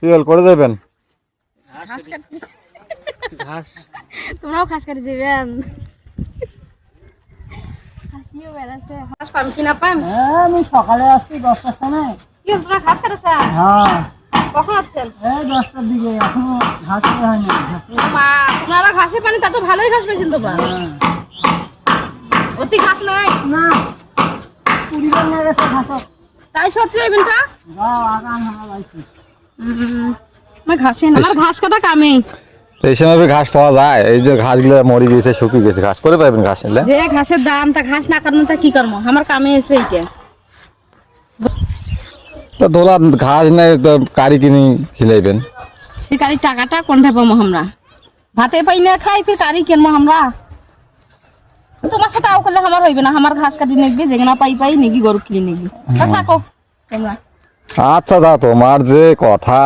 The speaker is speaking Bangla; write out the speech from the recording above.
কি হল করে যাবেন? ঘাস কাটতে ঘাস তোমরাও ঘাস কাটতে যাবেন? হাসিও বেড়াচ্ছে। ঘাস পাম কি না পাম? আমি সকালে আসছি 10টার সময়। কি তোমরা ঘাস কাটতেছেন? হ্যাঁ কখন আসছেন? এই 10টার দিকে এখনো ঘাস খেয়ে হয়নি। মা আপনারা ঘাসে পানি তা তো ভালোই ঘাস পেয়েছেন তোমরা। অতি ঘাস নয় না 20 জন নিয়ে গেছে ঘাস। তাই সত্যি যাবেন তা? যাও আগান হানা লাইছি। আমার ঘাসে না, আমার ঘাস কাটা কামে। এই সময় ঘাস পাওয়া যায়? এই যে ঘাসগুলো মরে গেছে, শুকিয়ে গেছে, ঘাস করে পাবেন ঘাস নিলে? যে ঘাসের দাম তা ঘাস না কাটলে তা কি করবো? আমার কামে এসে এইটা। তো ধরা ঘাস নেই তো কারি কিনে খিলাইবেন। সে কারি টাকাটা কোনটা পাবো আমরা? ভাতে পাই না খাই ফির কারি কিনবো আমরা। তোমার সাথে আও করলে আমার হইবে না, আমার ঘাস কাটি নেগবে যেখানে পাই পাই নেগি গরু কিনে নেগি। থাকো তোমরা। আচ্ছা, যা তোমার যে কথা।